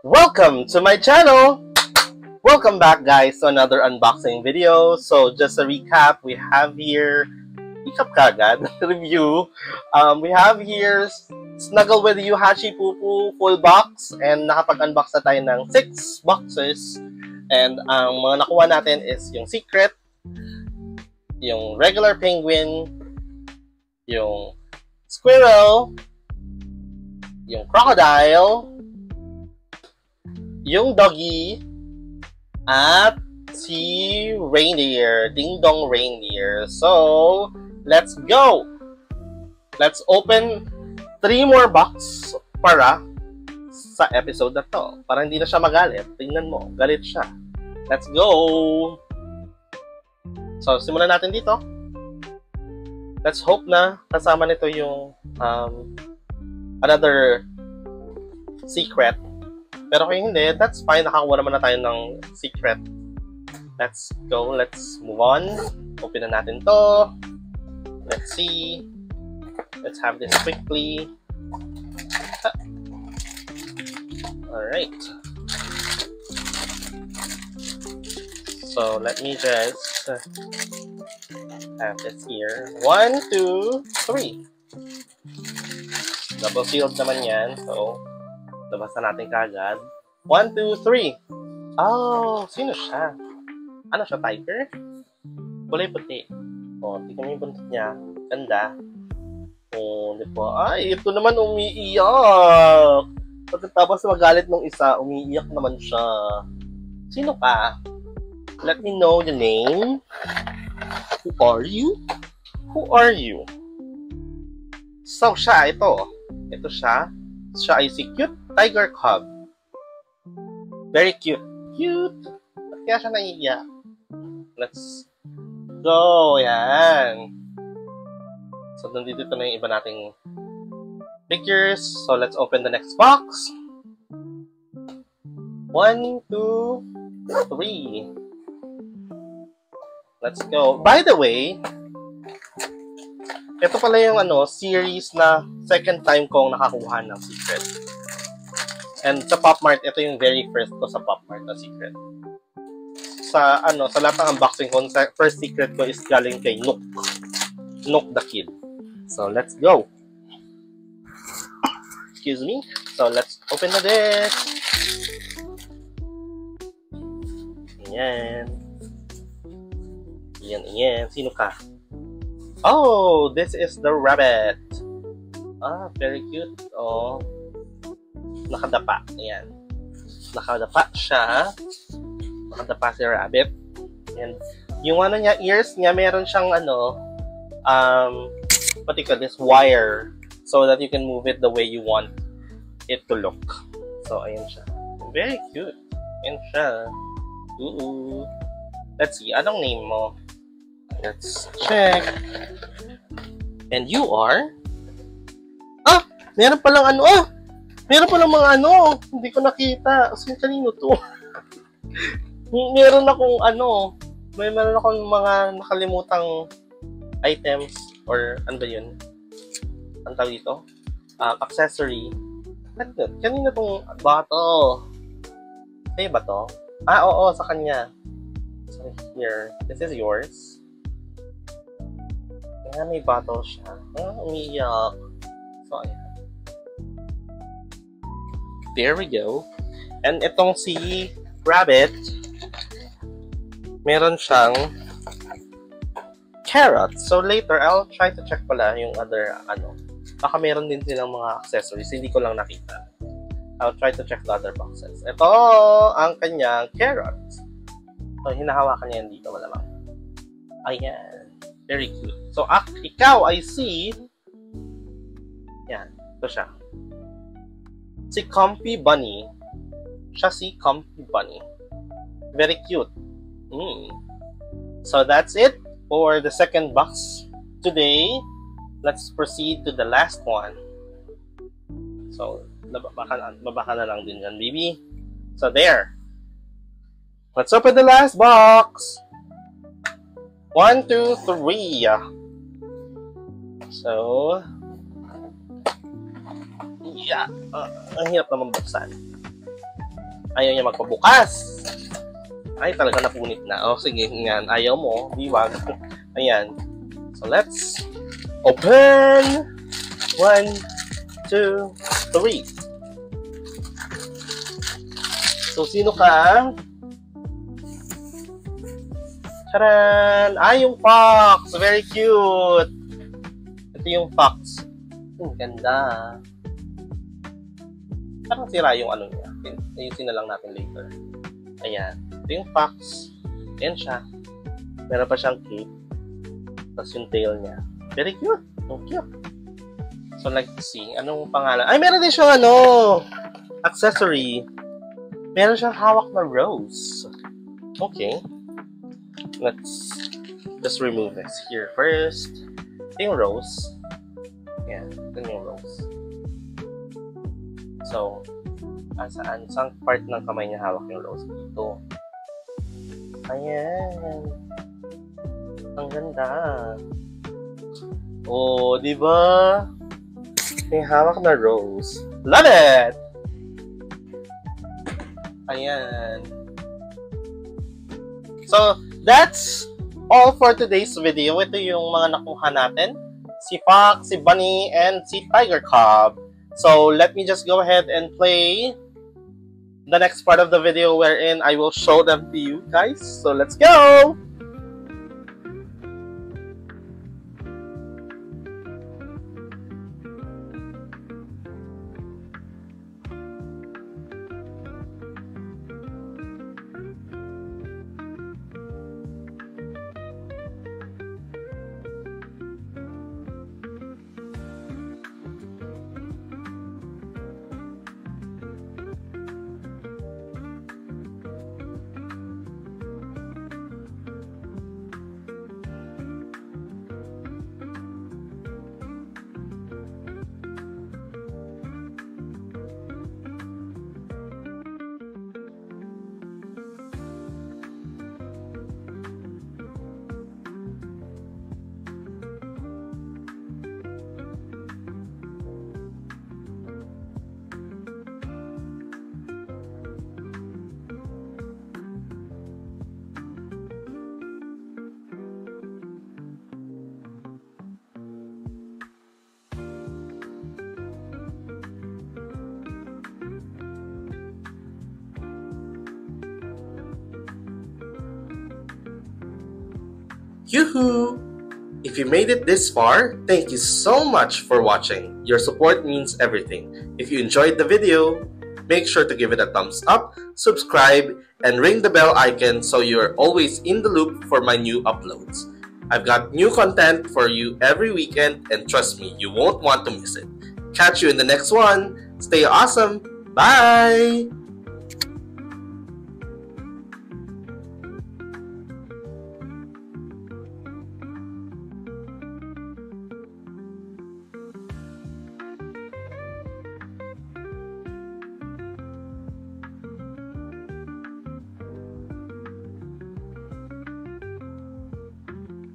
Welcome to my channel! Welcome back guys to another unboxing video. So just a recap, we have here review. We have here Snuggle with You Hachi Pupu full box, and nakapag-unbox na tayo ng 6 boxes. And ang mga nakuha natin is yung secret, yung regular penguin, yung squirrel, yung crocodile, yung doggy, at si reindeer, Ding Dong Reindeer. So, let's go! Let's open 3 more box para sa episode na to. Para hindi na siya magalit. Tingnan mo, galit siya. Let's go! So, simulan natin dito. Let's hope na kasama nito yung another secret. Pero kung hindi, that's fine. Nakakuha naman na tayo ng secret. Let's go. Let's move on. Open na natin to. Let's see. Let's have this quickly. Alright. So, let me just have this here. 1, 2, 3. Double sealed naman yan. So, labas na natin kagad. 1, 2, 3. Oh, sino siya? Ano siya, tiger? Kulay puti. Oh, tignan mo yung buntot niya. Ganda. Oh, di ba? Ay, ito naman umiiyak. Pagkatapos magalit ng isa, umiiyak naman siya. Sino ka? Let me know the name. Who are you? Who are you? So, siya, ito. Ito siya. Siya ay si Cute Tiger Cub. Very cute. Cute. Ba't kaya siya naiiyak? Let's go. Yan. So, nandito na yung iba nating figures. So, let's open the next box. 1, 2, 3. Let's go. By the way, ito pala yung series na second time kong nakakuha ng secret. And sa Pop Mart, ito yung very first ko sa Pop Mart na secret. Sa lahat ng unboxing ko, first secret ko is galing kay Nook. Nook the Kid. So, let's go. Excuse me. So, let's open na this. Ayan. Ayan. Sino ka? Oh, this is the rabbit. Ah, very cute. Oh. Nakadapa. Ayan. Nakadapa siya. Nakadapa si rabbit. And yung niya, ears niya, meron siyang what do you call this? Wire. So that you can move it the way you want it to look. So, ayan siya. Very cute. Ayan siya. Ooh. Let's see. Anong name mo? Let's check. And you are? Ah! Meron palang meron palang mga hindi ko nakita. Kasi kanino to? Meron akong mga nakalimutang items or ano ba yun? Ang tawag dito? Accessory. Kanino tong bottle? Sa'yo ba to? Ah, oo, sa kanya. So here, this is yours. Kaya may bottle siya. Umiiyak. So, ayan. There we go. And itong si Rabbit, meron siyang carrots. So, later, I'll try to check pala yung other, baka meron din silang mga accessories. Hindi ko lang nakita. I'll try to check the other boxes. Ito ang kanyang carrots. So, hinahawakan niya yan dito. Malamang. Ayan. Very cute. So, ikaw, I see. Yan. Ito siya. Si Comfy Bunny. Siya si Comfy Bunny. Very cute. So, that's it for the second box today. Let's proceed to the last one. So, babaka na lang din yan, baby. So, there. Let's open the last box. 1, 2, 3. So, yeah. Ang hirap naman buksan. Ayaw niya magpabukas. Ay, talaga napunit na. O, sige, yan. Ayaw mo. Di wag. Ayan. So, let's open! 1, 2, 3. So, sino ka? Charan! Ay, yung fox! Very cute! Ito yung fox. Ang ganda. Parang sira yung ano niya. Ayusin na lang natin later. Ayan. Ito yung fox. Ayan siya. Meron pa siyang cape. Tapos yung tail niya. Very cute. So cute. So, like to see. Anong pangalan? Ay, meron din siyang accessory. Meron siyang hawak na rose. Okay. Let's just remove this here first. Ito yung rose. Ayan. Ito yung rose. So, saan part ng kamay niya hawak yung rose? Dito. Ayan. Ang ganda. Oh, di ba? May hawak na rose. Love it! Ayan. So, that's all for today's video. Ito yung mga nakuha natin. Si Fox, si Bunny, and si Tiger Cub. So, let me just go ahead and play the next part of the video wherein I will show them to you guys. So, let's go! Yoo-hoo! If you made it this far, thank you so much for watching. Your support means everything. If you enjoyed the video, make sure to give it a thumbs up, subscribe, and ring the bell icon so you're always in the loop for my new uploads. I've got new content for you every weekend, and trust me, you won't want to miss it. Catch you in the next one. Stay awesome. Bye!